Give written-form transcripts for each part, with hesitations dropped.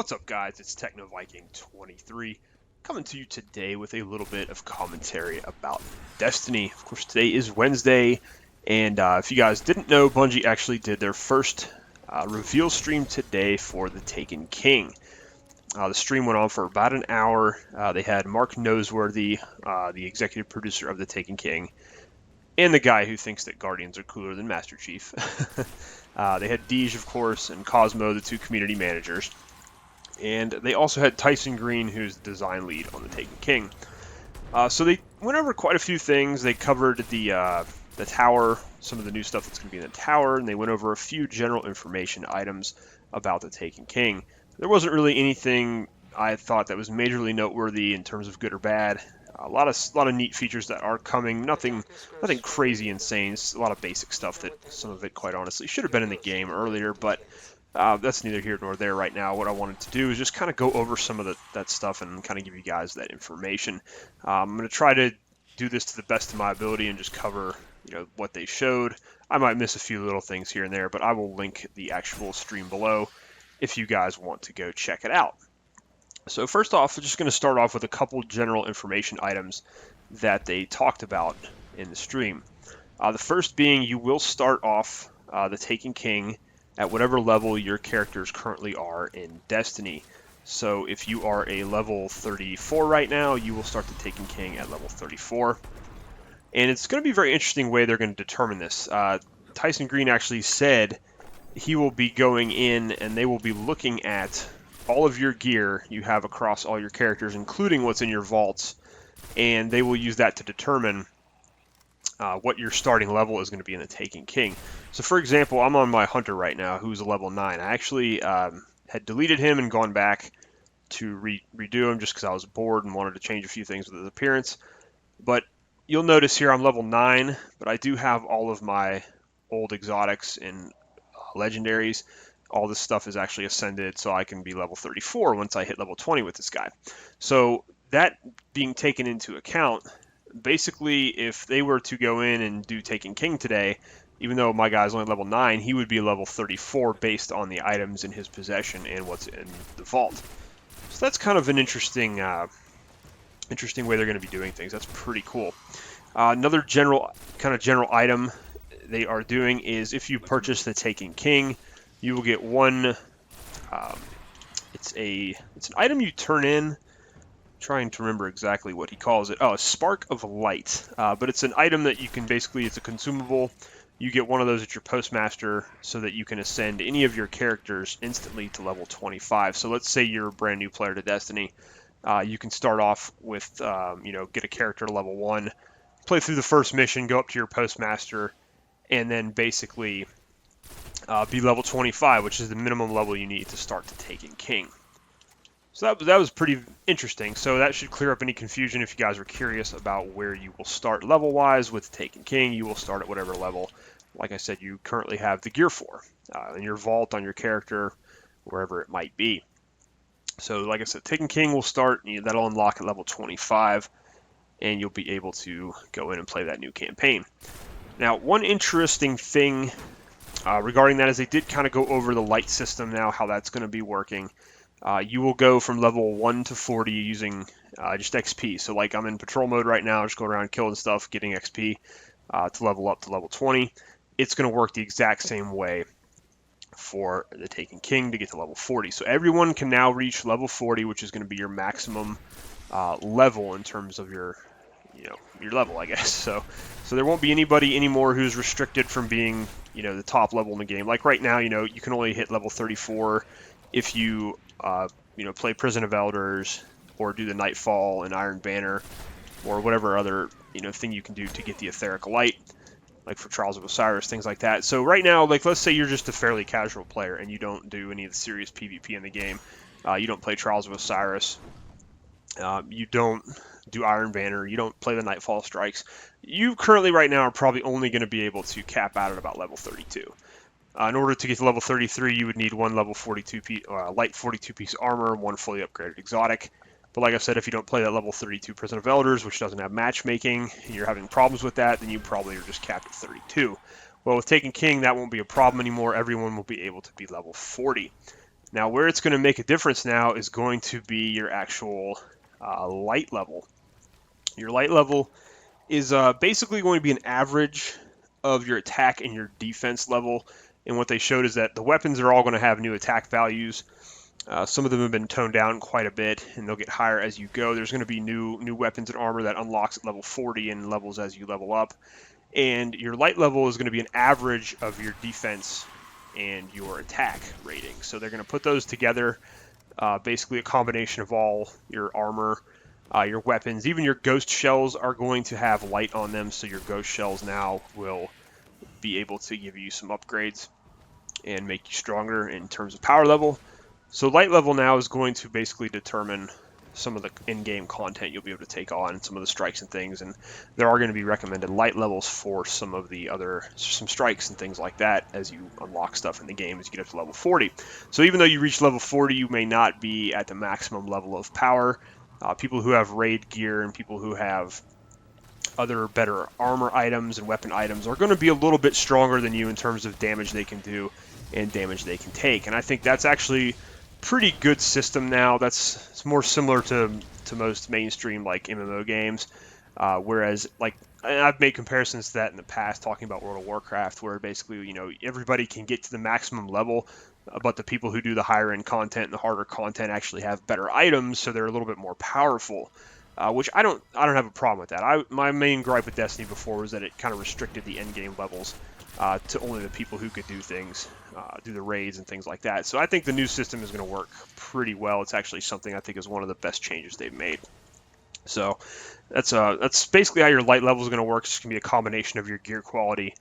What's up, guys? It's TechnoViking23 coming to you today with a little bit of commentary about Destiny. Of course, today is Wednesday, and if you guys didn't know, Bungie actually did their first reveal stream today for the Taken King. The stream went on for about an hour. They had Mark Noseworthy, the executive producer of the Taken King, and the guy who thinks that Guardians are cooler than Master Chief. They had Deej, of course, and Cosmo, the two community managers. And they also had Tyson Green, who's the design lead on the Taken King. So they went over quite a few things. They covered the tower, some of the new stuff that's going to be in the tower, and they went over a few general information items about the Taken King. There wasn't really anything I thought that was majorly noteworthy in terms of good or bad. A lot of neat features that are coming. Nothing crazy insane. It's a lot of basic stuff that some of it, quite honestly, should have been in the game earlier, but that's neither here nor there right now. What I wanted to do is just kind of go over some of that stuff and kind of give you guys that information. I'm going to try to do this to the best of my ability and just cover, what they showed. I might miss a few little things here and there, but I will link the actual stream below if you guys want to go check it out. So first off, I'm just going to start off with a couple general information items that they talked about in the stream. The first being you will start off the Taken King at whatever level your characters currently are in Destiny. So if you are a level 34 right now, you will start the Taken King at level 34. And it's going to be a very interesting way they're going to determine this. Tyson Green actually said he will be going in and they will be looking at all of your gear you have across all your characters, including what's in your vaults, and they will use that to determine what your starting level is going to be in the Taken King. So for example, I'm on my Hunter right now, who's a level 9. I actually had deleted him and gone back to redo him just because I was bored and wanted to change a few things with his appearance. But you'll notice here I'm level 9, but I do have all of my old exotics and legendaries. All this stuff is actually ascended, so I can be level 34 once I hit level 20 with this guy. So that being taken into account, basically, if they were to go in and do Taken King today, even though my guy's only level 9, he would be level 34 based on the items in his possession and what's in the vault. So that's kind of an interesting way they're going to be doing things. That's pretty cool. Another general item they are doing is if you purchase the Taken King, you will get one. It's an item you turn in. Trying to remember exactly what he calls it. Oh, a Spark of Light. But it's an item that you can basically, it's a consumable. You get one of those at your Postmaster so that you can ascend any of your characters instantly to level 25. So let's say you're a brand new player to Destiny. You can start off with, get a character to level 1, play through the first mission, go up to your Postmaster, and then basically be level 25, which is the minimum level you need to start the Taken King. So that was pretty interesting. So that should clear up any confusion if you guys are curious about where you will start level-wise with Taken King. You will start at whatever level, like I said, you currently have the gear for, in your vault, on your character, wherever it might be. So like I said, Taken King will start, that'll unlock at level 25, and you'll be able to go in and play that new campaign. Now, one interesting thing regarding that is they did kind of go over the light system now, how that's going to be working. You will go from level 1 to 40 using just XP. So like I'm in patrol mode right now, just going around killing stuff, getting XP to level up to level 20. It's going to work the exact same way for the Taken King to get to level 40. So everyone can now reach level 40, which is going to be your maximum level in terms of your level, I guess. So there won't be anybody anymore who's restricted from being, the top level in the game. Like right now, you can only hit level 34 if you play Prison of Elders or do the Nightfall and Iron Banner or whatever other, thing you can do to get the Etheric Light, like for Trials of Osiris, things like that. So right now, like let's say you're just a fairly casual player and you don't do any of the serious PvP in the game. You don't play Trials of Osiris. You don't do Iron Banner. You don't play the Nightfall Strikes. You currently right now are probably only going to be able to cap out at about level 32. In order to get to level 33, you would need one level 42 light 42-piece armor, one fully upgraded exotic. But like I said, if you don't play that level 32 Prison of Elders, which doesn't have matchmaking, and you're having problems with that, then you probably are just capped at 32. Well, with Taken King, that won't be a problem anymore. Everyone will be able to be level 40. Now, where it's going to make a difference now is going to be your actual light level. Your light level is basically going to be an average of your attack and your defense level. And what they showed is that the weapons are all going to have new attack values. Some of them have been toned down quite a bit, and they'll get higher as you go. There's going to be new weapons and armor that unlocks at level 40 and levels as you level up. And your light level is going to be an average of your defense and your attack rating. So they're going to put those together, basically a combination of all your armor, your weapons, even your ghost shells are going to have light on them. So your ghost shells now will be able to give you some upgrades and make you stronger in terms of power level. So light level now is going to basically determine some of the in-game content you'll be able to take on and some of the strikes and things, and there are going to be recommended light levels for some of the some strikes and things like that as you unlock stuff in the game as you get up to level 40. So even though you reach level 40, you may not be at the maximum level of power. People who have raid gear and people who have other better armor items and weapon items are going to be a little bit stronger than you in terms of damage they can do and damage they can take. And I think that's actually pretty good system now. It's more similar to most mainstream like MMO games, whereas like I've made comparisons to that in the past, talking about World of Warcraft, where basically everybody can get to the maximum level, but the people who do the higher end content and the harder content actually have better items, so they're a little bit more powerful. Which I don't have a problem with that. My main gripe with Destiny before was that it kind of restricted the end game levels to only the people who could do things, do the raids and things like that. So I think the new system is going to work pretty well. It's actually something I think is one of the best changes they've made. So that's basically how your light level is going to work. It's going to be a combination of your gear quality,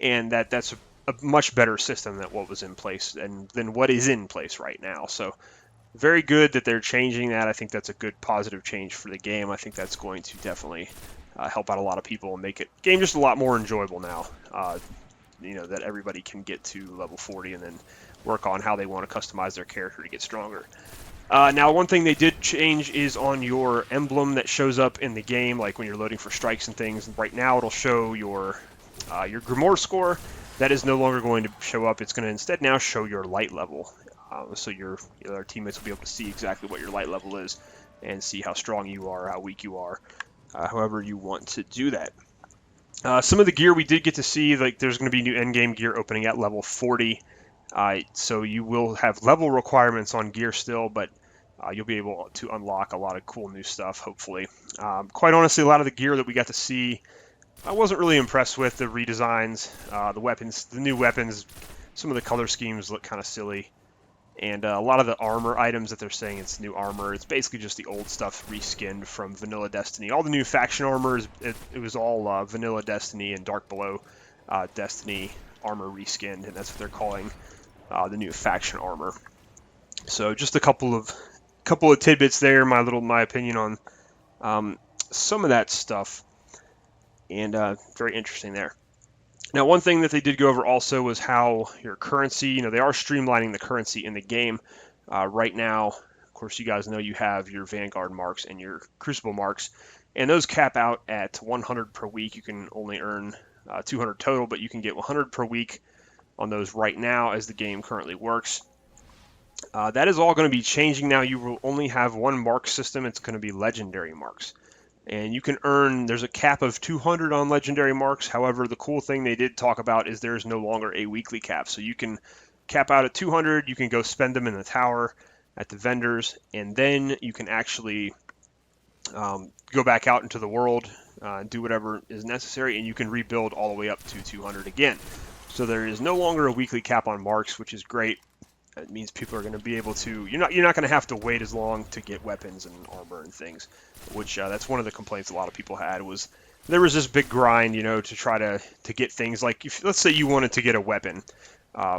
and that's a much better system than what was in place and than what is in place right now. So very good that they're changing that. I think that's a good positive change for the game. I think that's going to definitely help out a lot of people and make it game just a lot more enjoyable now. That everybody can get to level 40 and then work on how they want to customize their character to get stronger. Now, one thing they did change is on your emblem that shows up in the game, like when you're loading for strikes and things. Right now, it'll show your Grimoire score. That is no longer going to show up. It's going to instead now show your light level. So your other teammates will be able to see exactly what your light level is and see how strong you are, how weak you are, however you want to do that. Some of the gear we did get to see, like there's going to be new endgame gear opening at level 40. So you will have level requirements on gear still, but you'll be able to unlock a lot of cool new stuff, hopefully. Quite honestly, a lot of the gear that we got to see, I wasn't really impressed with the redesigns, the weapons, the new weapons. Some of the color schemes look kind of silly. And a lot of the armor items that they're saying it's new armor, it's basically just the old stuff reskinned from Vanilla Destiny. All the new faction armor, it was all Vanilla Destiny and Dark Below Destiny armor reskinned, and that's what they're calling the new faction armor. So just a couple of tidbits there, my opinion on some of that stuff, and very interesting there. Now, one thing that they did go over also was how your currency, they are streamlining the currency in the game. Right now, of course, you guys know you have your Vanguard marks and your Crucible marks, and those cap out at 100 per week. You can only earn 200 total, but you can get 100 per week on those right now as the game currently works. That is all going to be changing now. You will only have one mark system. It's going to be legendary marks. And you can earn, there's a cap of 200 on legendary marks. However, the cool thing they did talk about is there's no longer a weekly cap. So you can cap out at 200, you can go spend them in the tower at the vendors, and then you can actually go back out into the world, do whatever is necessary, and you can rebuild all the way up to 200 again. So there is no longer a weekly cap on marks, which is great. It means people are going to be able to, you're not going to have to wait as long to get weapons and armor and things, which that's one of the complaints a lot of people had was there was this big grind, to try to get things like, let's say you wanted to get a weapon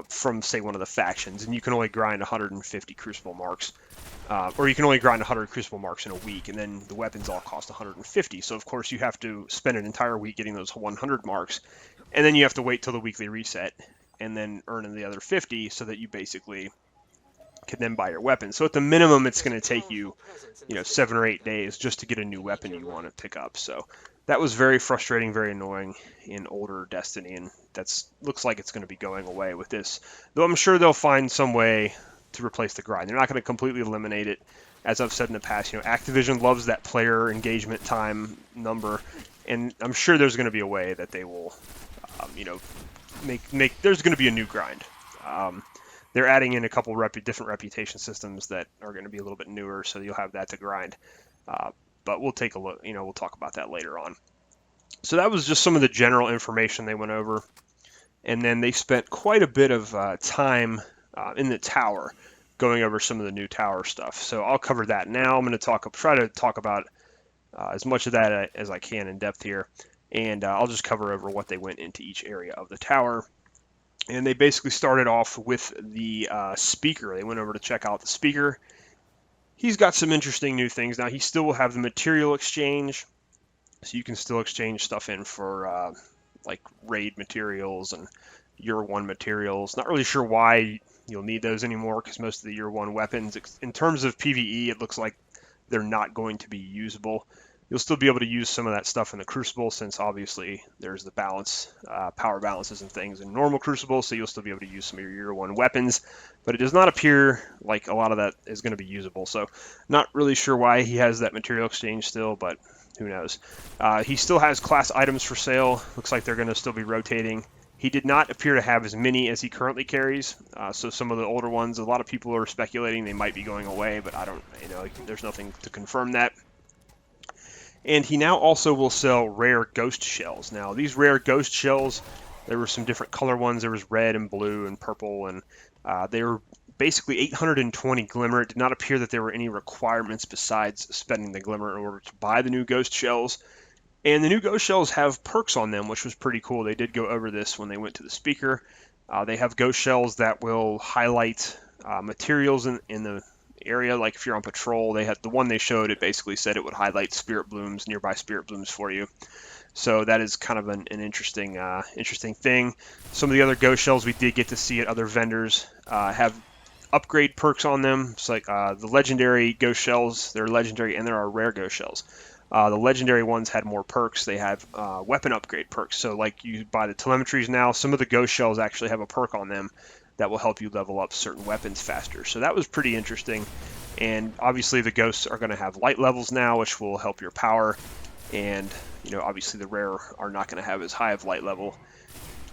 from, say, one of the factions, and you can only grind 150 Crucible marks, or you can only grind 100 Crucible marks in a week, and then the weapons all cost 150. So, of course, you have to spend an entire week getting those 100 marks, and then you have to wait till the weekly reset and then earn in the other 50 so that you basically can then buy your weapon. So at the minimum, it's going to take you, 7 or 8 days just to get a new weapon you want to pick up. So that was very frustrating, very annoying in older Destiny, and looks like it's going to be going away with this. Though I'm sure they'll find some way to replace the grind. They're not going to completely eliminate it. As I've said in the past, you know, Activision loves that player engagement time number, and I'm sure there's going to be a way that they will, you know, make. There's going to be a new grind. They're adding in a couple different reputation systems that are going to be a little bit newer, so you'll have that to grind. But we'll take a look. You know, we'll talk about that later on. So that was just some of the general information they went over, and then they spent quite a bit of time in the tower, going over some of the new tower stuff. So I'll cover that now. I'm going to try to talk about as much of that as I can in depth here, and I'll just cover over what they went into each area of the tower. And they basically started off with the speaker. They went over to check out the speaker. He's got some interesting new things. Now, he still will have the material exchange, so you can still exchange stuff in for like raid materials and year one materials. Not really sure why you'll need those anymore, because most of the year one weapons, in terms of PvE, it looks like they're not going to be usable. You'll still be able to use some of that stuff in the Crucible, since obviously there's the balance, power balances and things in normal Crucible, so you'll still be able to use some of your year one weapons, but it does not appear like a lot of that is going to be usable. So not really sure why he has that material exchange still, but who knows. He still has class items for sale. Looks like they're going to still be rotating. He did not appear to have as many as he currently carries, so some of the older ones, a lot of people are speculating they might be going away, but I don't, you know, there's nothing to confirm that. And he now also will sell rare ghost shells. Now, these rare ghost shells, there were some different color ones. There was red and blue and purple, and they were basically 820 glimmer. It did not appear that there were any requirements besides spending the glimmer in order to buy the new ghost shells. And the new ghost shells have perks on them, which was pretty cool. They did go over this when they went to the speaker. They have ghost shells that will highlight materials in the area. Like if you're on patrol, they had the one they showed, it basically said it would highlight spirit blooms, nearby spirit blooms for you. So that is kind of an interesting thing. Some of the other ghost shells we did get to see at other vendors have upgrade perks on them. It's like the legendary ghost shells, they're legendary, and there are rare ghost shells. The legendary ones had more perks. They have weapon upgrade perks. So like you buy the telemetries now, some of the ghost shells actually have a perk on them that will help you level up certain weapons faster. So that was pretty interesting. And obviously the ghosts are going to have light levels now, which will help your power. And, you know, obviously the rare are not going to have as high of light level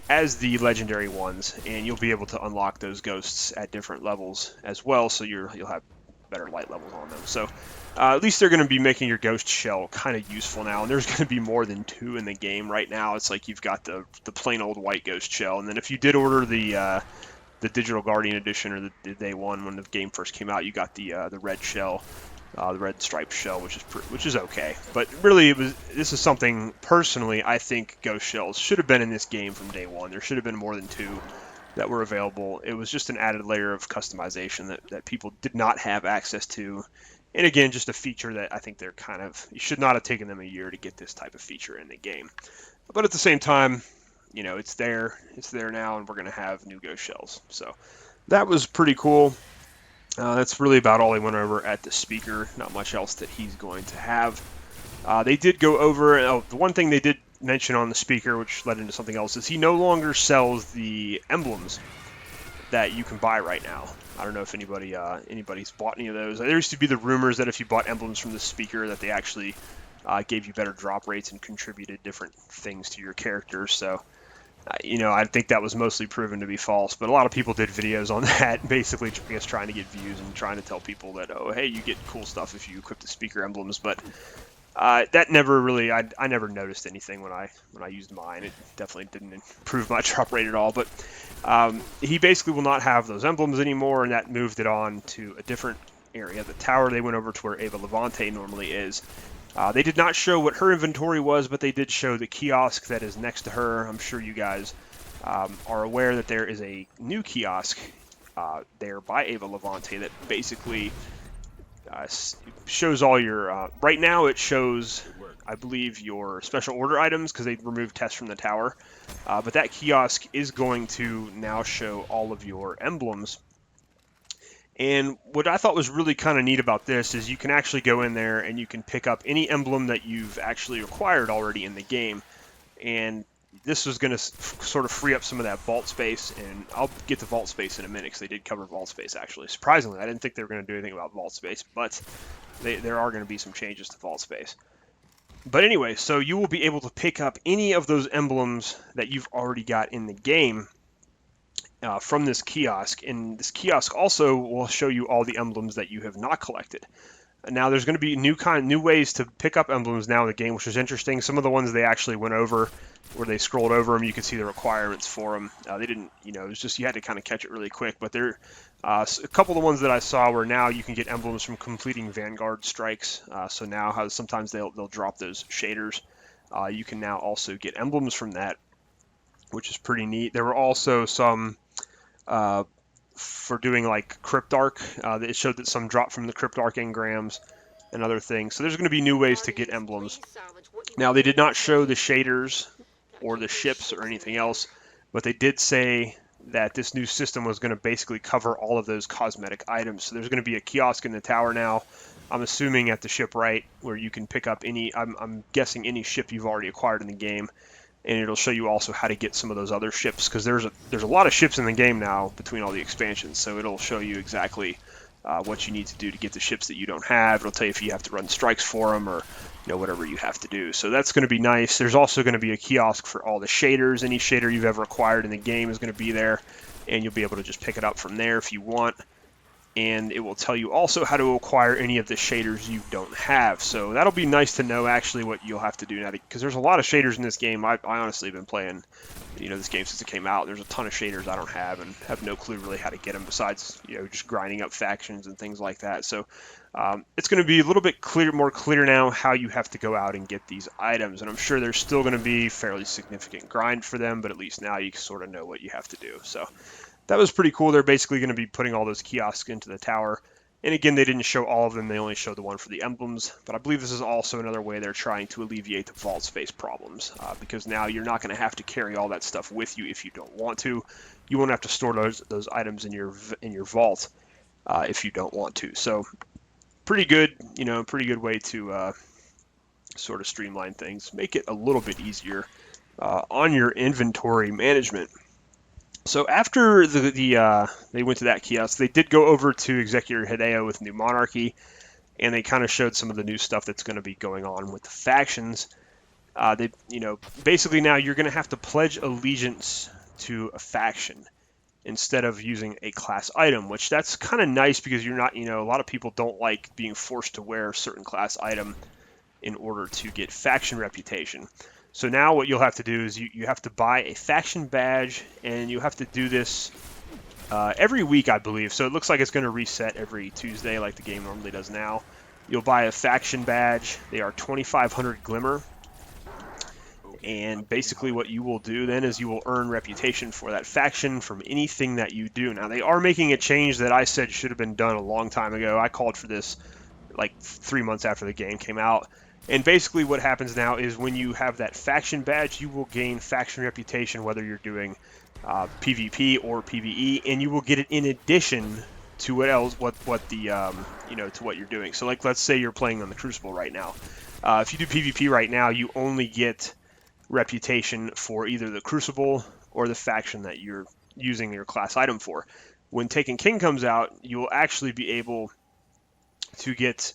as the legendary ones. And you'll be able to unlock those ghosts at different levels as well. So you'll have better light levels on them. So at least they're going to be making your ghost shell kind of useful now. And there's going to be more than 2 in the game right now. It's like you've got the plain old white ghost shell. And then if you did order the Digital Guardian Edition, or the day one when the game first came out, you got the red shell, the red striped shell, which is okay. But really, this is something personally I think ghost shells should have been in this game from day one. There should have been more than 2 that were available. It was just an added layer of customization that people did not have access to. And again, just a feature that I think you should not have taken them a year to get this type of feature in the game. But at the same time, you know, it's there now, and we're going to have new ghost shells. So that was pretty cool. That's really about all he went over at the speaker. Not much else that he's going to have. They did go over, the one thing they did mention on the speaker, which led into something else, is he no longer sells the emblems that you can buy right now. I don't know if anybody's bought any of those. There used to be the rumors that if you bought emblems from the speaker, that they actually gave you better drop rates and contributed different things to your characters. So, you know, I think that was mostly proven to be false. But a lot of people did videos on that, basically, I guess, trying to get views and trying to tell people that, oh, hey, you get cool stuff if you equip the speaker emblems. But that never really, I never noticed anything when I used mine. It definitely didn't improve my drop rate at all. But he basically will not have those emblems anymore, and that moved it on to a different area. The tower, they went over to where Ava Levante normally is. They did not show what her inventory was, but they did show the kiosk that is next to her. I'm sure you guys are aware that there is a new kiosk there by Ava Levante that basically shows all your... right now it shows, I believe, your special order items, because they removed tests from the tower. But that kiosk is going to now show all of your emblems. And what I thought was really kind of neat about this is you can actually go in there and you can pick up any emblem that you've actually acquired already in the game. And this was going to sort of free up some of that vault space, and I'll get to vault space in a minute because they did cover vault space actually. Surprisingly, I didn't think they were going to do anything about vault space, but there are going to be some changes to vault space. But anyway, so you will be able to pick up any of those emblems that you've already got in the game from this kiosk, and this kiosk also will show you all the emblems that you have not collected. Now there's going to be new ways to pick up emblems now in the game, which is interesting. Some of the ones they actually went over, where they scrolled over them, you could see the requirements for them. They didn't, it was just you had to kind of catch it really quick. But there, a couple of the ones that I saw were now you can get emblems from completing Vanguard strikes. So now sometimes they'll drop those shaders. You can now also get emblems from that, which is pretty neat. There were also some for doing like Cryptarch. It showed that some dropped from the Cryptarch engrams and other things. So there's going to be new ways to get emblems. Now they did not show the shaders or the ships or anything else, but they did say that this new system was going to basically cover all of those cosmetic items. So there's going to be a kiosk in the tower now, I'm assuming at the shipwright, where you can pick up any, I'm guessing any ship you've already acquired in the game. And it'll show you also how to get some of those other ships, because there's a lot of ships in the game now between all the expansions. So it'll show you exactly what you need to do to get the ships that you don't have. It'll tell you if you have to run strikes for them or whatever you have to do. So that's going to be nice. There's also going to be a kiosk for all the shaders. Any shader you've ever acquired in the game is going to be there, and you'll be able to just pick it up from there if you want. And it will tell you also how to acquire any of the shaders you don't have. So that'll be nice to know actually what you'll have to do now, because there's a lot of shaders in this game. I honestly have been playing this game since it came out. There's a ton of shaders I don't have and have no clue really how to get them, besides just grinding up factions and things like that. So it's going to be a little bit more clear now how you have to go out and get these items, and I'm sure there's still going to be fairly significant grind for them, but at least now you sort of know what you have to do. So that was pretty cool. They're basically going to be putting all those kiosks into the tower. And again, they didn't show all of them. They only showed the one for the emblems. But I believe this is also another way they're trying to alleviate the vault space problems. Because now you're not going to have to carry all that stuff with you if you don't want to. You won't have to store those items in your vault if you don't want to. So pretty good, pretty good way to sort of streamline things. Make it a little bit easier on your inventory management. So after they went to that kiosk, they did go over to Executor Hideo with New Monarchy, and they kind of showed some of the new stuff that's going to be going on with the factions. Basically now you're going to have to pledge allegiance to a faction instead of using a class item, which that's kind of nice because you're not, a lot of people don't like being forced to wear a certain class item in order to get faction reputation. So now what you'll have to do is you have to buy a faction badge, and you have to do this every week, I believe. So it looks like it's going to reset every Tuesday like the game normally does now. You'll buy a faction badge. They are 2,500 Glimmer. And basically what you will do then is you will earn reputation for that faction from anything that you do. Now, they are making a change that I said should have been done a long time ago. I called for this like 3 months after the game came out. And basically what happens now is when you have that faction badge, you will gain faction reputation whether you're doing PvP or PvE, and you will get it in addition to to what you're doing. So like, let's say you're playing on the Crucible right now. If you do PvP right now, you only get reputation for either the Crucible or the faction that you're using your class item for. When Taken King comes out, you will actually be able to get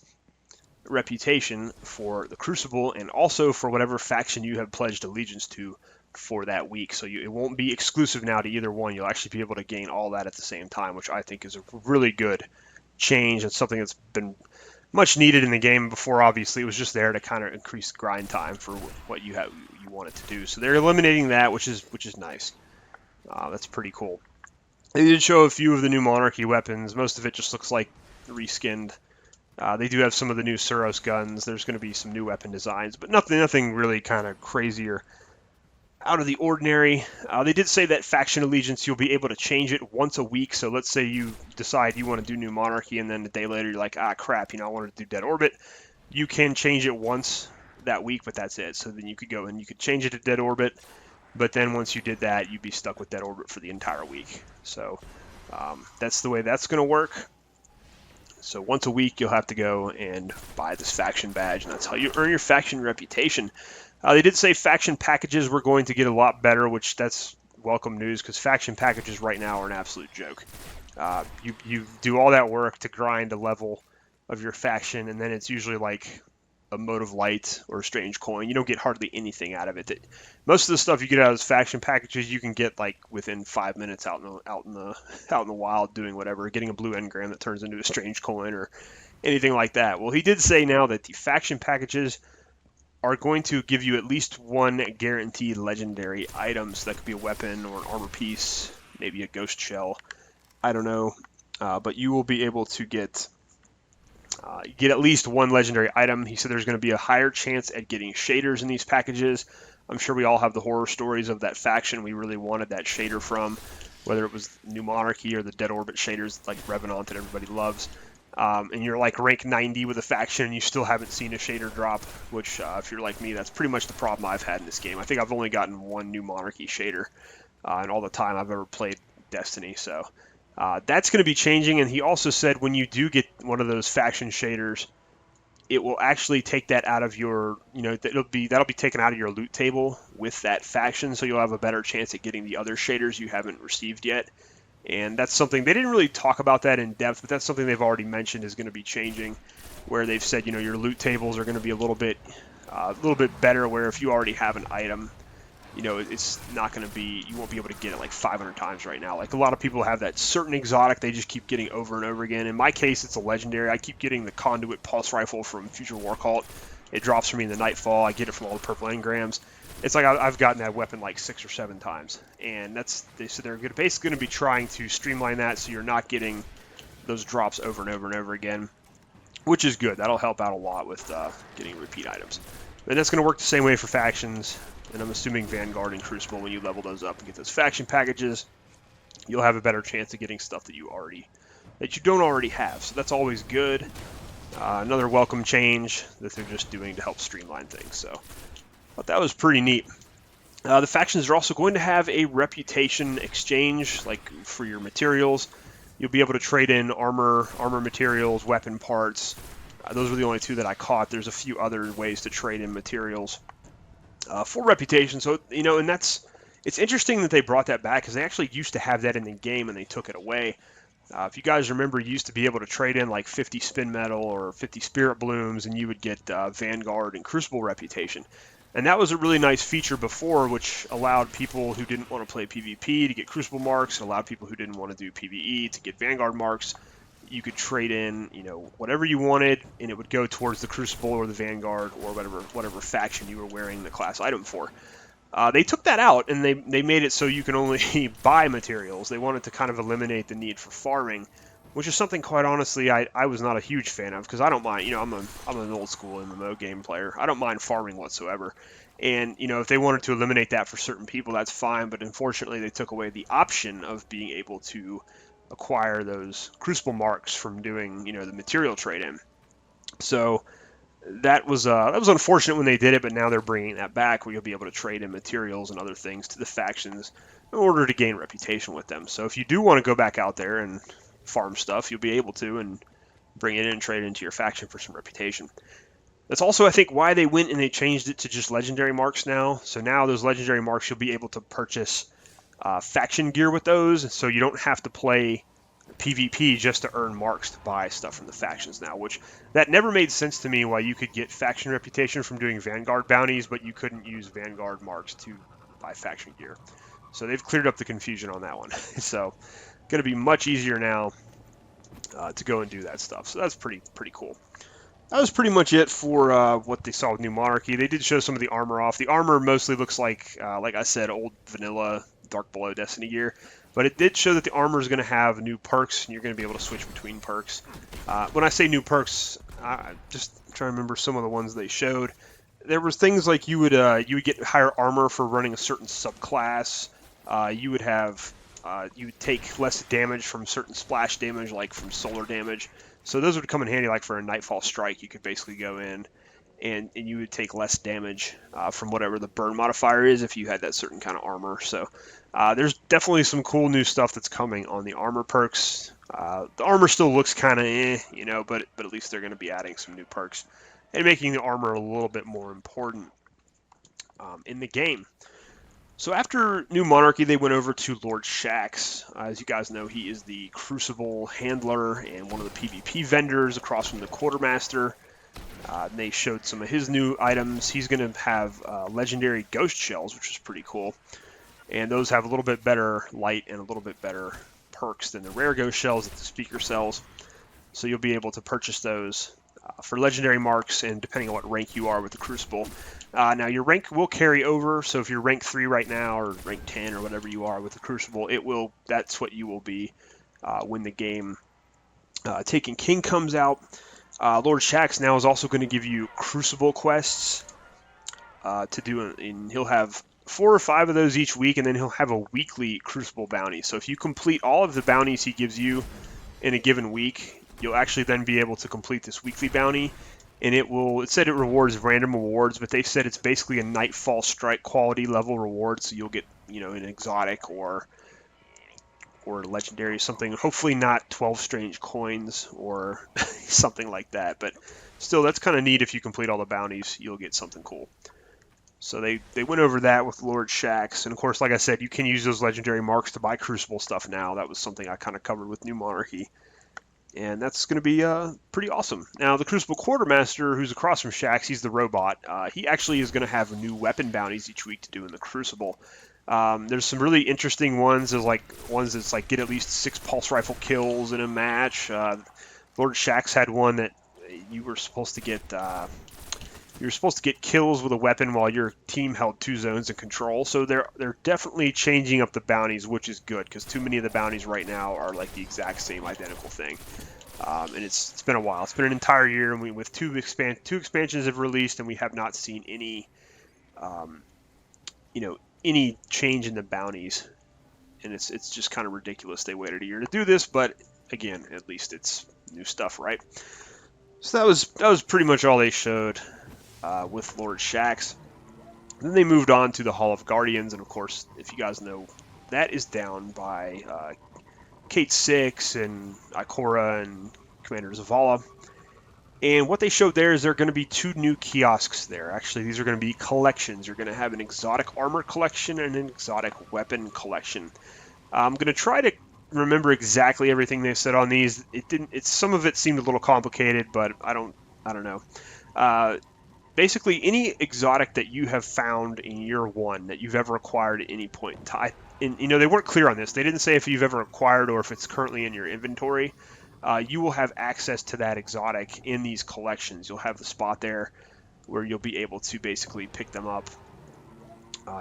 reputation for the Crucible and also for whatever faction you have pledged allegiance to for that week. So it won't be exclusive now to either one. You'll actually be able to gain all that at the same time, which I think is a really good change. It's something that's been much needed in the game before. Obviously, it was just there to kind of increase grind time for what you wanted to do. So they're eliminating that, which is nice. That's pretty cool. They did show a few of the new Monarchy weapons. Most of it just looks like reskinned. They do have some of the new Suros guns. There's going to be some new weapon designs, but nothing really kind of crazy or out of the ordinary. They did say that faction allegiance, you'll be able to change it once a week. So let's say you decide you want to do New Monarchy, and then a day later you're like, crap, I wanted to do Dead Orbit. You can change it once that week, but that's it. So then you could go and you could change it to Dead Orbit, but then once you did that, you'd be stuck with Dead Orbit for the entire week. So that's the way that's going to work. So once a week, you'll have to go and buy this faction badge, and that's how you earn your faction reputation. They did say faction packages were going to get a lot better, which that's welcome news because faction packages right now are an absolute joke. You do all that work to grind a level of your faction, and then it's usually like a mode of light or a strange coin. You don't get hardly anything out of it. Most of the stuff you get out of those faction packages, you can get like within 5 minutes out in the wild doing whatever, getting a blue engram that turns into a strange coin or anything like that. Well, he did say now that the faction packages are going to give you at least one guaranteed legendary item. So that could be a weapon or an armor piece, maybe a ghost shell. I don't know, but you will be able to get at least one legendary item. He said there's going to be a higher chance at getting shaders in these packages. I'm sure we all have the horror stories of that faction we really wanted that shader from, whether it was New Monarchy or the Dead Orbit shaders like Revenant that everybody loves. And you're like rank 90 with a faction and you still haven't seen a shader drop, which if you're like me, that's pretty much the problem I've had in this game. I think I've only gotten one New Monarchy shader in all the time I've ever played Destiny, so that's going to be changing. And he also said when you do get one of those faction shaders, it will actually take that out of your, that'll be taken out of your loot table with that faction, so you'll have a better chance at getting the other shaders you haven't received yet. And that's something they didn't really talk about that in depth, but that's something they've already mentioned is going to be changing, where they've said, your loot tables are going to be a little bit better, where if you already have an item, it's not going to be, you won't be able to get it like 500 times right now. Like a lot of people have that certain exotic they just keep getting over and over again. In my case, it's a legendary. I keep getting the Conduit Pulse Rifle from Future War Cult. It drops for me in the Nightfall. I get it from all the purple engrams. It's like I've gotten that weapon like 6 or 7 times. And they said they're basically going to be trying to streamline that so you're not getting those drops over and over and over again, which is good. That'll help out a lot with getting repeat items. And that's going to work the same way for factions. And I'm assuming Vanguard and Crucible, when you level those up and get those faction packages, you'll have a better chance of getting stuff that you don't already have. So that's always good. Another welcome change that they're just doing to help streamline things. So I thought that was pretty neat. The factions are also going to have a reputation exchange, like for your materials. You'll be able to trade in armor materials, weapon parts. Those were the only 2 that I caught. There's a few other ways to trade in materials for reputation. So, and it's interesting that they brought that back because they actually used to have that in the game and they took it away. If you guys remember, you used to be able to trade in like 50 spin metal or 50 spirit blooms and you would get Vanguard and Crucible reputation. And that was a really nice feature before, which allowed people who didn't want to play PvP to get Crucible marks, and allowed people who didn't want to do PvE to get Vanguard marks. You could trade in, whatever you wanted, and it would go towards the Crucible or the Vanguard or whatever faction you were wearing the class item for. They took that out, and they made it so you can only buy materials. They wanted to kind of eliminate the need for farming, which is something, quite honestly, I was not a huge fan of, because I don't mind, I'm an old school MMO game player. I don't mind farming whatsoever. And, if they wanted to eliminate that for certain people, that's fine, but unfortunately they took away the option of being able to acquire those Crucible marks from doing, the material trade-in. So that was unfortunate when they did it, but now they're bringing that back, where you'll be able to trade in materials and other things to the factions in order to gain reputation with them. So if you do want to go back out there and farm stuff, you'll be able to and bring it in and trade it into your faction for some reputation. That's also, I think, why they went and they changed it to just legendary marks now. So now those legendary marks, you'll be able to purchase faction gear with those, so you don't have to play PvP just to earn marks to buy stuff from the factions now, which that never made sense to me, why you could get faction reputation from doing Vanguard bounties, but you couldn't use Vanguard marks to buy faction gear. So they've cleared up the confusion on that one. So going to be much easier now to go and do that stuff. So that's pretty cool. That was pretty much it for what they saw with New Monarchy. They did show some of the armor off. The armor mostly looks like I said, old vanilla Dark Below Destiny gear. But it did show that the armor is going to have new perks, and you're going to be able to switch between perks. When I say new perks, just trying to remember some of the ones they showed. There was things like you would get higher armor for running a certain subclass. You would take less damage from certain splash damage, like from solar damage. So those would come in handy, like for a Nightfall Strike. You could basically go in and you would take less damage from whatever the burn modifier is if you had that certain kind of armor. So there's definitely some cool new stuff that's coming on the armor perks. The armor still looks kind of but at least they're going to be adding some new perks and making the armor a little bit more important. in the game. So after New Monarchy, they went over to Lord Shaxx. As you guys know, he is the Crucible handler and one of the PvP vendors across from the Quartermaster. They showed some of his new items. He's going to have legendary ghost shells, which is pretty cool. And those have a little bit better light and a little bit better perks than the rare ghost shells that the speaker sells. So you'll be able to purchase those for legendary marks, and depending on what rank you are with the Crucible. Now your rank will carry over, so if you're rank 3 right now, or rank 10, or whatever you are with the Crucible, that's what you will be when the game Taken King comes out. Lord Shaxx now is also going to give you Crucible quests to do, and he'll have 4 or 5 of those each week, and then he'll have a weekly Crucible bounty. So if you complete all of the bounties he gives you in a given week, you'll actually then be able to complete this weekly bounty, and it said it rewards random rewards, but they said it's basically a Nightfall Strike quality level reward, so you'll get, an exotic or legendary, something, hopefully not 12 strange coins or something like that, but still, that's kind of neat. If you complete all the bounties, you'll get something cool. So they went over that with Lord Shaxx, and of course, like I said, you can use those legendary marks to buy Crucible stuff now. That was something I kind of covered with New Monarchy, and that's going to be pretty awesome. Now, the Crucible Quartermaster, who's across from Shaxx, he's the robot. He actually is going to have new weapon bounties each week to do in the Crucible. There's some really interesting ones. There's ones that's like get at least 6 pulse rifle kills in a match. Lord Shaxx had one that you were supposed to get kills with a weapon while your team held 2 zones in control. So they're definitely changing up the bounties, which is good, because too many of the bounties right now are like the exact same identical thing. And it's been a while. It's been an entire year, and with two expansions have released, and we have not seen any any change in the bounties, and it's just kind of ridiculous they waited a year to do this, but again, at least it's new stuff, right? So that was pretty much all they showed with Lord Shaxx. Then they moved on to the Hall of Guardians, and of course, if you guys know, that is down by Kate 6 and Ikora and Commander Zavala. And what they showed there is there are going to be 2 new kiosks there. Actually, these are going to be collections. You're going to have an exotic armor collection and an exotic weapon collection. I'm going to try to remember exactly everything they said on these. Some of it seemed a little complicated, but I don't know. Basically, any exotic that you have found in year 1 that you've ever acquired at any point in time. And, they weren't clear on this. They didn't say if you've ever acquired or if it's currently in your inventory. You will have access to that exotic in these collections. You'll have the spot there where you'll be able to basically pick them up.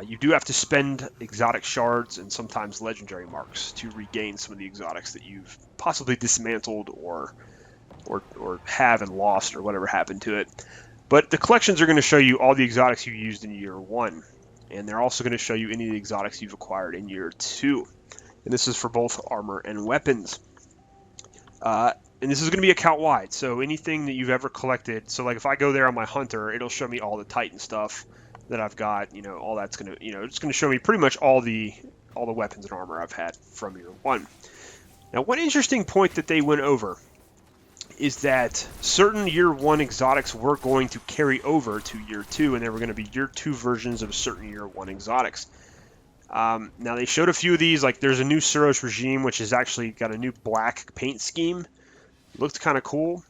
You do have to spend exotic shards and sometimes legendary marks to regain some of the exotics that you've possibly dismantled or have and lost, or whatever happened to it. But the collections are going to show you all the exotics you used in year 1, and they're also going to show you any of the exotics you've acquired in year 2. And this is for both armor and weapons. And this is going to be account-wide, so anything that you've ever collected. So, like, if I go there on my hunter, it'll show me all the Titan stuff that I've got. All that's going to, it's going to show me pretty much all the weapons and armor I've had from year 1. Now, one interesting point that they went over is that certain year 1 exotics were going to carry over to year 2, and they were going to be year 2 versions of certain year 1 exotics. Now, they showed a few of these, like there's a new Suros regime, which has actually got a new black paint scheme. Looked kind of cool.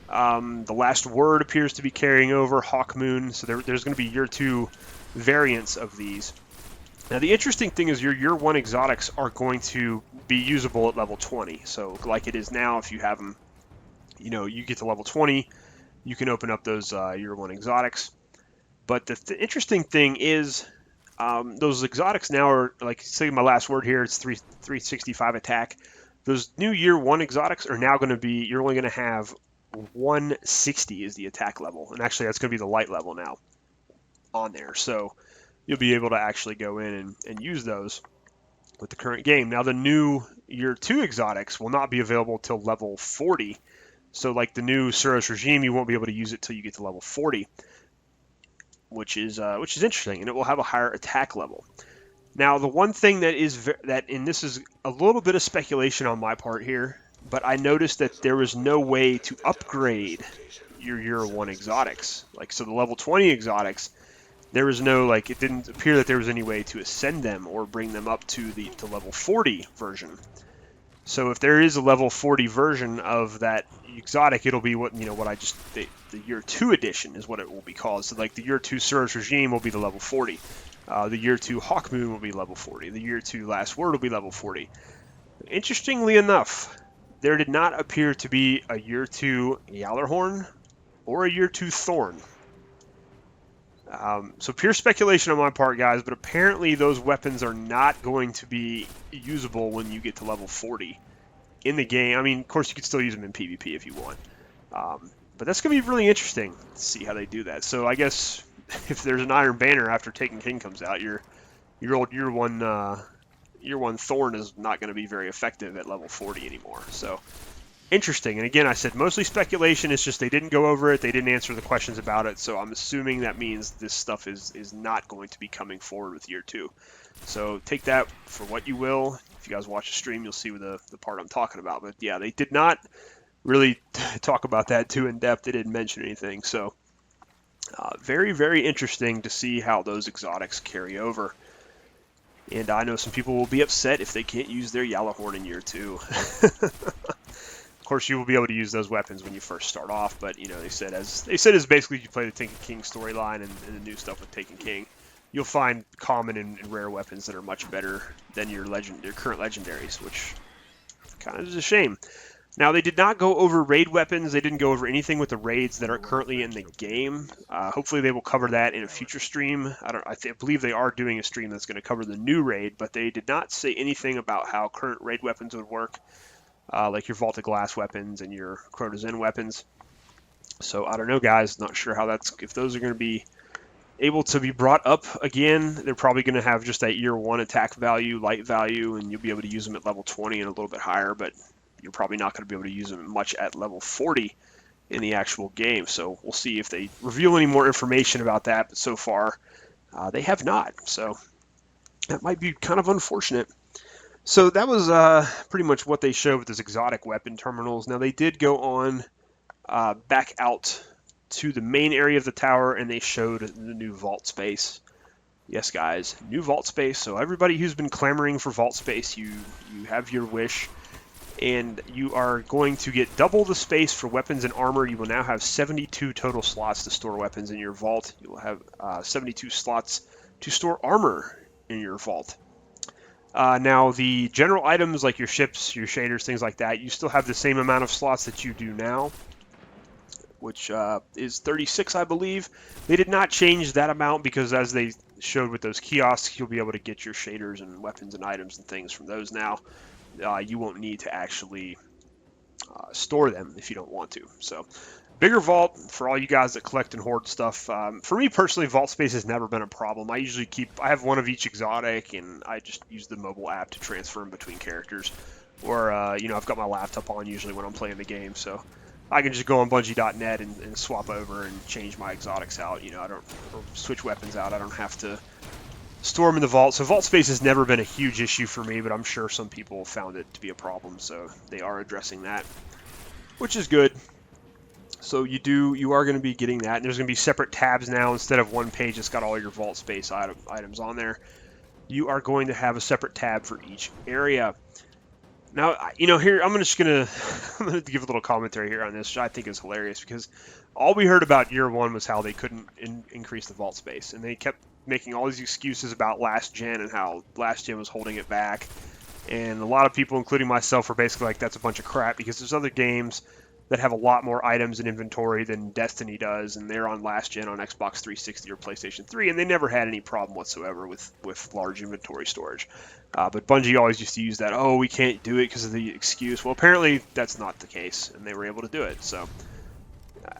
The Last Word appears to be carrying over, Hawkmoon, so there's going to be year 2 variants of these. Now, the interesting thing is your year 1 exotics are going to be usable at level 20. So, like it is now, if you have them, you get to level 20, you can open up those year 1 exotics. But the interesting thing is, those exotics now are, like, say my Last Word here, it's 365 attack. Those new year 1 exotics are now going to be, you're only going to have 160 is the attack level. And actually, that's going to be the light level now on there. So you'll be able to actually go in and use those with the current game. Now, the new year 2 exotics will not be available till level 40. So, like the new Suros regime, you won't be able to use it till you get to level 40. Which is interesting, and it will have a higher attack level. Now, the one thing that is and this is a little bit of speculation on my part here, but I noticed that there was no way to upgrade your year 1 exotics. Like, so the level 20 exotics, there was no, like, it didn't appear that there was any way to ascend them or bring them up to the level 40 version. So if there is a level 40 version of that exotic, it'll be what, what I just, the year 2 edition is what it will be called. So like the year 2 Surge Regime will be the level 40. The year 2 Hawk Moon will be level 40. The year 2 Last Word will be level 40. Interestingly enough, there did not appear to be a year 2 Gjallarhorn or a year 2 Thorn. So pure speculation on my part, guys, but apparently those weapons are not going to be usable when you get to level 40 in the game. I mean, of course, you could still use them in PvP if you want. But that's going to be really interesting to see how they do that. So I guess if there's an Iron Banner after Taken King comes out, your old year one Thorn is not going to be very effective at level 40 anymore. So interesting. And again, I said mostly speculation. It's just they didn't go over it. They didn't answer the questions about it. So I'm assuming that means this stuff is not going to be coming forward with year 2. So take that for what you will. If you guys watch the stream, you'll see the part I'm talking about. But yeah, they did not really talk about that too in depth. They didn't mention anything. So very, very interesting to see how those exotics carry over. And I know some people will be upset if they can't use their Gjallarhorn in year 2. Of course, you will be able to use those weapons when you first start off, but they said as basically you play the Taken King storyline and the new stuff with Taken King, you'll find common and rare weapons that are much better than your current legendaries, which kind of is a shame. Now, they did not go over raid weapons. They didn't go over anything with the raids that are currently in the game. Hopefully, they will cover that in a future stream. I believe they are doing a stream that's going to cover the new raid, but they did not say anything about how current raid weapons would work. Like your Vaulted Glass weapons and your Crota Zen weapons. So I don't know, guys. Not sure how if those are going to be able to be brought up again. They're probably going to have just that year 1 attack value, light value, and you'll be able to use them at level 20 and a little bit higher, but you're probably not going to be able to use them much at level 40 in the actual game. So we'll see if they reveal any more information about that, but so far they have not. So that might be kind of unfortunate. So that was pretty much what they showed with those exotic weapon terminals. Now they did go on back out to the main area of the tower, and they showed the new vault space. Yes, guys, new vault space. So everybody who's been clamoring for vault space, you have your wish, and you are going to get double the space for weapons and armor. You will now have 72 total slots to store weapons in your vault. You will have 72 slots to store armor in your vault. Now, the general items like your ships, your shaders, things like that, you still have the same amount of slots that you do now, which is 36, I believe. They did not change that amount because as they showed with those kiosks, you'll be able to get your shaders and weapons and items and things from those now. You won't need to actually store them if you don't want to. So, bigger vault for all you guys that collect and hoard stuff. For me personally, vault space has never been a problem. I have one of each exotic, and I just use the mobile app to transfer them between characters. Or, I've got my laptop on usually when I'm playing the game, so I can just go on Bungie.net and swap over and change my exotics out. Or switch weapons out. I don't have to store them in the vault. So vault space has never been a huge issue for me, but I'm sure some people found it to be a problem, so they are addressing that, which is good. So you are going to be getting that. And there's going to be separate tabs now instead of one page that's got all your vault space items on there. You are going to have a separate tab for each area. Now, here I'm gonna give a little commentary here on this, which I think is hilarious because all we heard about year 1 was how they couldn't increase the vault space, and they kept making all these excuses about last gen and how last gen was holding it back. And a lot of people, including myself, were basically like, that's a bunch of crap because there's other games that have a lot more items in inventory than Destiny does, and they're on last gen on Xbox 360 or PlayStation 3, and they never had any problem whatsoever with large inventory storage. But Bungie always used to use that, oh, we can't do it because of the excuse. Well, apparently that's not the case, and they were able to do it. So,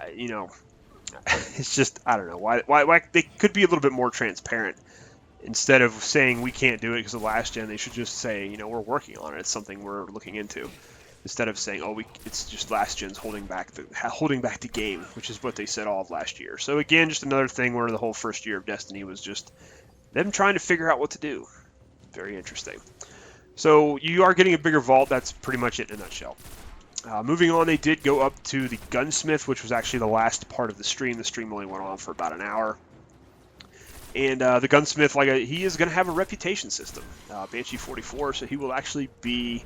it's just, I don't know, why they could be a little bit more transparent. Instead of saying we can't do it because of last gen, they should just say, we're working on it. It's something we're looking into. Instead of saying, oh, it's just last gen's holding back the game, which is what they said all of last year. So again, just another thing where the whole first year of Destiny was just them trying to figure out what to do. Very interesting. So you are getting a bigger vault. That's pretty much it in a nutshell. Moving on, they did go up to the gunsmith, which was actually the last part of the stream. The stream only went on for about an hour. And the gunsmith, he is going to have a reputation system, Banshee 44, so he will actually be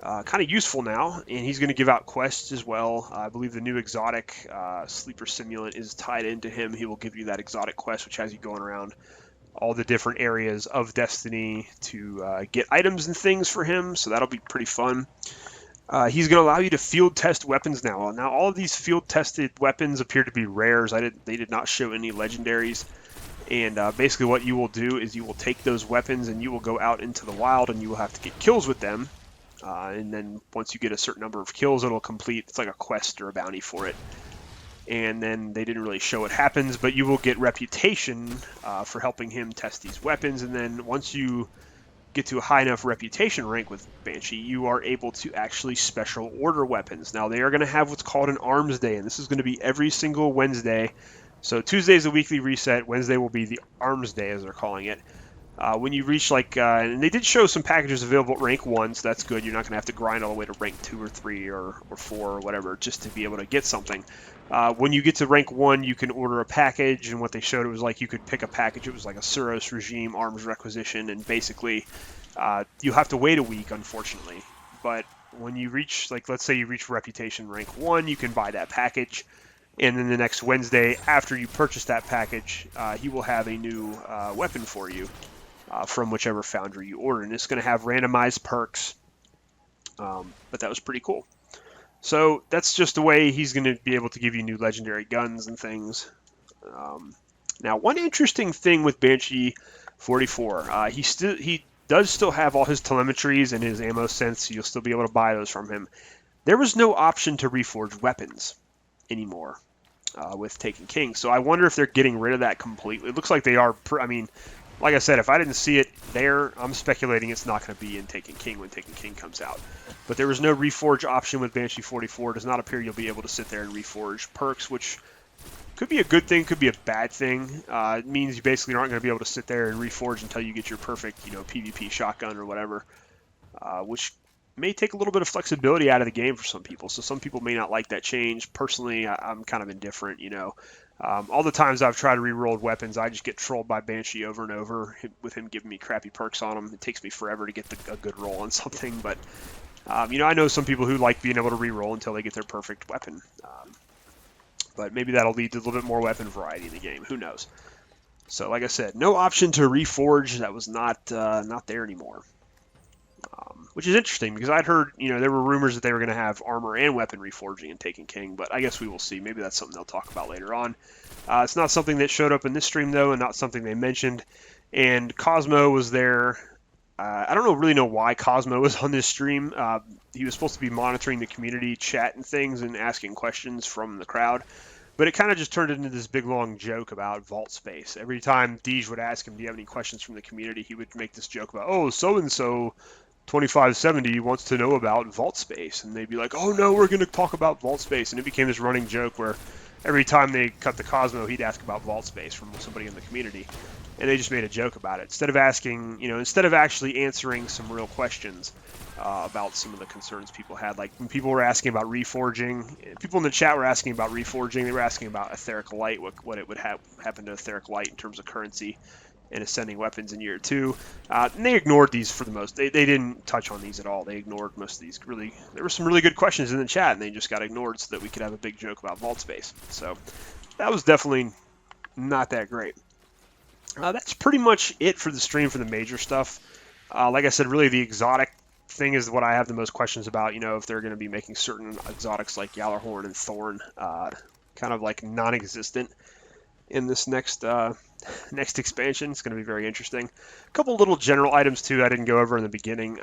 kind of useful now, and he's going to give out quests as well. I believe the new exotic sleeper simulant is tied into him. He will give you that exotic quest, which has you going around all the different areas of Destiny to get items and things for him, so that'll be pretty fun. He's going to allow you to field test weapons now. Now, all of these field tested weapons appear to be rares. They did not show any legendaries. And basically what you will do is you will take those weapons and you will go out into the wild and you will have to get kills with them. And then once you get a certain number of kills, it'll complete, it's like a quest or a bounty for it. And then they didn't really show what happens, but you will get reputation for helping him test these weapons. And then once you get to a high enough reputation rank with Banshee, you are able to actually special order weapons. Now, they are going to have what's called an arms day, and this is going to be every single Wednesday. So Tuesday is a weekly reset. Wednesday will be the arms day, as they're calling it. When you reach and they did show some packages available at rank 1, so that's good. You're not going to have to grind all the way to rank 2 or 3 or 4 or whatever just to be able to get something. When you get to rank 1, you can order a package, and what they showed, it was like you could pick a package. It was like a Suros regime arms requisition, and basically you have to wait a week, unfortunately. But when you reach, let's say you reach reputation rank 1, you can buy that package. And then the next Wednesday, after you purchase that package, he will have a new weapon for you from whichever foundry you order. And it's going to have randomized perks, but that was pretty cool. So that's just the way he's going to be able to give you new legendary guns and things. Now, one interesting thing with Banshee 44, he does still have all his telemetries and his ammo sense. So you'll still be able to buy those from him. There was no option to reforge weapons anymore with Taken King. So I wonder if they're getting rid of that completely. It looks like they are. I mean, like I said, if I didn't see it there, I'm speculating it's not going to be in Taken King when Taken King comes out. But there was no reforge option with Banshee 44. It does not appear you'll be able to sit there and reforge perks, which could be a good thing, could be a bad thing. It means you basically aren't going to be able to sit there and reforge until you get your perfect, PvP shotgun or whatever, which may take a little bit of flexibility out of the game for some people. So some people may not like that change. Personally, I'm kind of indifferent, all the times I've tried to re-roll weapons, I just get trolled by Banshee over and over with him giving me crappy perks on them. It takes me forever to get a good roll on something, but I know some people who like being able to re-roll until they get their perfect weapon. But maybe that'll lead to a little bit more weapon variety in the game. Who knows? So like I said, no option to reforge. That was not there anymore. Which is interesting because I'd heard, there were rumors that they were going to have armor and weapon reforging in Taken King, but I guess we will see. Maybe that's something they'll talk about later on. It's not something that showed up in this stream, though, and not something they mentioned. And Cosmo was there. I don't really know why Cosmo was on this stream. He was supposed to be monitoring the community chat and things and asking questions from the crowd. But it kind of just turned into this big, long joke about vault space. Every time Deej would ask him, do you have any questions from the community, he would make this joke about, oh, so-and-so 2570 wants to know about vault space, and they'd be like, oh no, we're going to talk about vault space, and it became this running joke where every time they cut the Cosmo, he'd ask about vault space from somebody in the community, and they just made a joke about it instead of actually answering some real questions about some of the concerns people had. Like when people were asking about reforging, people in the chat were asking about reforging, they were asking about etheric light, what it would happen to etheric light in terms of currency and ascending weapons in year 2. And they ignored these for the most. They didn't touch on these at all. They ignored most of these. Really, there were some really good questions in the chat, and they just got ignored so that we could have a big joke about vault space. So that was definitely not that great. That's pretty much it for the stream for the major stuff. Like I said, really the exotic thing is what I have the most questions about. If they're going to be making certain exotics like Gjallarhorn and Thorn kind of like non-existent in this next expansion. It's going to be very interesting. A couple little general items too I didn't go over in the beginning.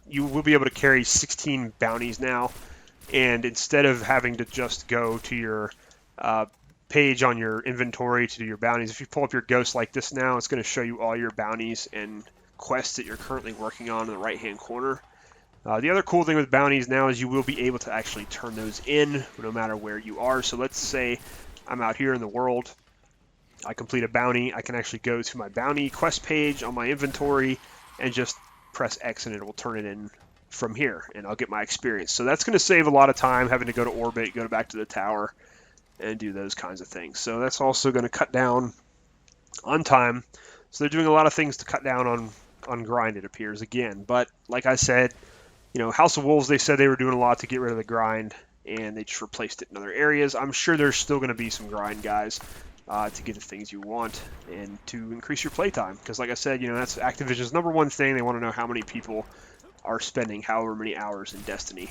You will be able to carry 16 bounties now, and instead of having to just go to your page on your inventory to do your bounties, if you pull up your ghost like this now, it's going to show you all your bounties and quests that you're currently working on in the right hand corner. The other cool thing with bounties now is you will be able to actually turn those in no matter where you are. So let's say I'm out here in the world, I complete a bounty, I can actually go to my bounty quest page on my inventory and just press X and it will turn it in from here, and I'll get my experience. So that's going to save a lot of time having to go to orbit, go back to the tower, and do those kinds of things. So that's also going to cut down on time. So they're doing a lot of things to cut down on grind, it appears, again. But like I said, House of Wolves, they said they were doing a lot to get rid of the grind, and they just replaced it in other areas. I'm sure there's still going to be some grind, guys, to get the things you want and to increase your playtime. Because like I said, that's Activision's number one thing. They want to know how many people are spending however many hours in Destiny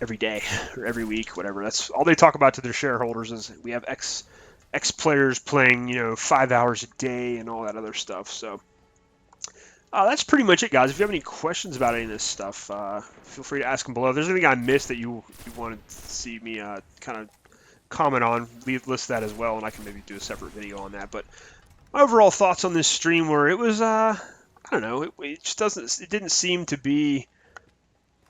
every day or every week, whatever. That's all they talk about to their shareholders is we have X players playing, 5 hours a day and all that other stuff. So that's pretty much it, guys. If you have any questions about any of this stuff, feel free to ask them below. If there's anything I missed that you wanted to see me kind of comment on, list that as well, and I can maybe do a separate video on that. But my overall thoughts on this stream were it was, I don't know, it just didn't seem to be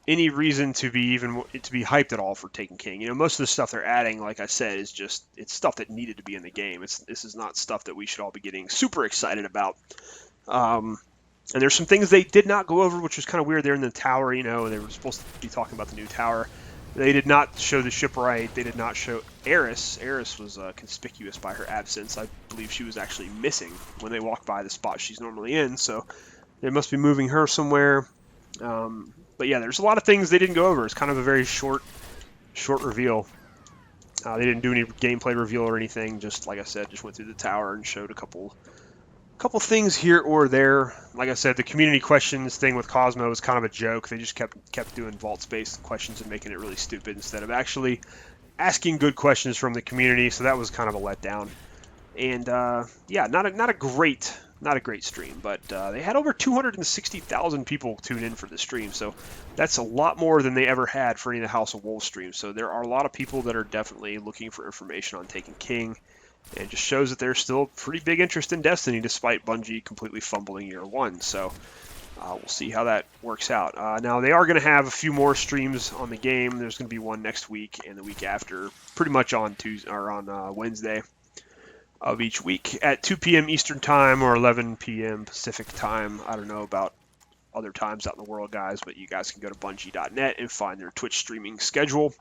any reason to be hyped at all for Taken King. Most of the stuff they're adding, like I said, is just it's stuff that needed to be in the game. This is not stuff that we should all be getting super excited about. And there's some things they did not go over, which was kind of weird. They're in the tower, they were supposed to be talking about the new tower. They did not show the shipwright. They did not show Eris. Eris was conspicuous by her absence. I believe she was actually missing when they walked by the spot she's normally in, so they must be moving her somewhere. But yeah, there's a lot of things they didn't go over. It's kind of a very short reveal. They didn't do any gameplay reveal or anything. Just like I said, just went through the tower and showed a couple things here or there. Like I said, the community questions thing with Cosmo was kind of a joke. They just kept doing vault-based questions and making it really stupid instead of actually asking good questions from the community. So that was kind of a letdown. And yeah, not a great stream, but they had over 260,000 people tune in for the stream, so that's a lot more than they ever had for any of the House of Wolves streams. So there are a lot of people that are definitely looking for information on Taken King, and it just shows that there's still pretty big interest in Destiny despite Bungie completely fumbling year one. So we'll see how that works out. Now they are going to have a few more streams on the game. There's going to be one next week and the week after, pretty much on Tuesday or on Wednesday of each week at 2 p.m. Eastern Time or 11 p.m. Pacific Time. I don't know about other times out in the world, guys, but you guys can go to Bungie.net and find their Twitch streaming schedule.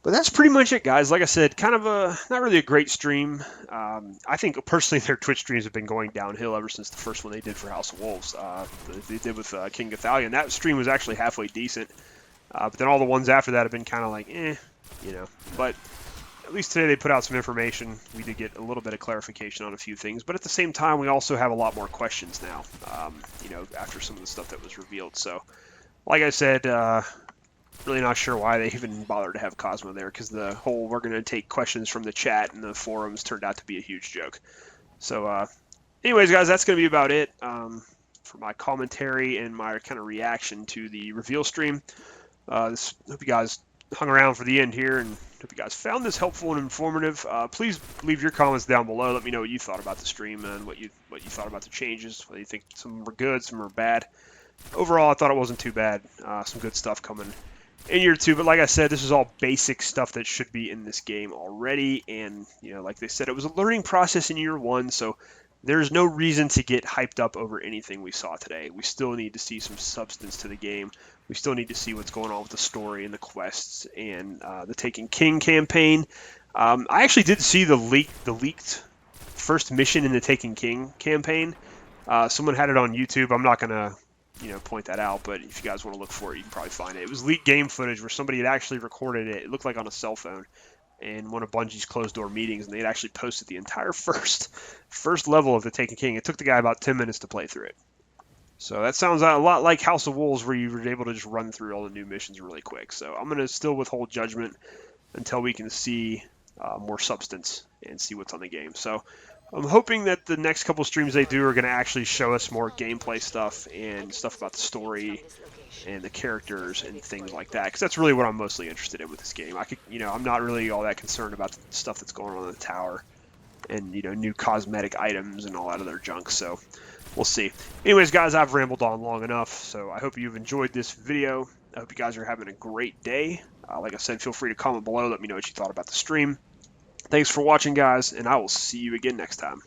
But that's pretty much it, guys. Like I said, kind of not really a great stream. I think personally their Twitch streams have been going downhill ever since the first one they did for House of Wolves. They did with King Gathalion. That stream was actually halfway decent. But then all the ones after that have been kind of like, But at least today they put out some information. We did get a little bit of clarification on a few things, but at the same time, we also have a lot more questions now, after some of the stuff that was revealed. So, like I said, really not sure why they even bothered to have Cosmo there, because the whole we're going to take questions from the chat and the forums turned out to be a huge joke. So, anyways, guys, that's going to be about it for my commentary and my kind of reaction to the reveal stream. Hope you guys hung around for the end here, and hope you guys found this helpful and informative. Please leave your comments down below. Let me know what you thought about the stream and what you thought about the changes. Whether you think some were good, some were bad. Overall, I thought it wasn't too bad. Some good stuff coming in year two. But like I said, this is all basic stuff that should be in this game already. And like they said, it was a learning process in year one. So there's no reason to get hyped up over anything we saw today. We still need to see some substance to the game. We still need to see what's going on with the story and the quests and the Taken King campaign. I actually did see the leaked first mission in the Taken King campaign. Someone had it on YouTube. I'm not gonna point that out, but if you guys want to look for it, you can probably find it. It was leaked game footage where somebody had actually recorded it. It looked like on a cell phone in one of Bungie's closed door meetings, and they had actually posted the entire first level of the Taken King. It took the guy about 10 minutes to play through it. So that sounds a lot like House of Wolves, where you were able to just run through all the new missions really quick. So I'm going to still withhold judgment until we can see more substance and see what's on the game. So I'm hoping that the next couple streams they do are going to actually show us more gameplay stuff and stuff about the story and the characters and things like that, because that's really what I'm mostly interested in with this game. I'm not really all that concerned about the stuff that's going on in the tower and new cosmetic items and all that other junk. So we'll see. Anyways, guys, I've rambled on long enough, so I hope you've enjoyed this video. I hope you guys are having a great day. Like I said, feel free to comment below. Let me know what you thought about the stream. Thanks for watching, guys, and I will see you again next time.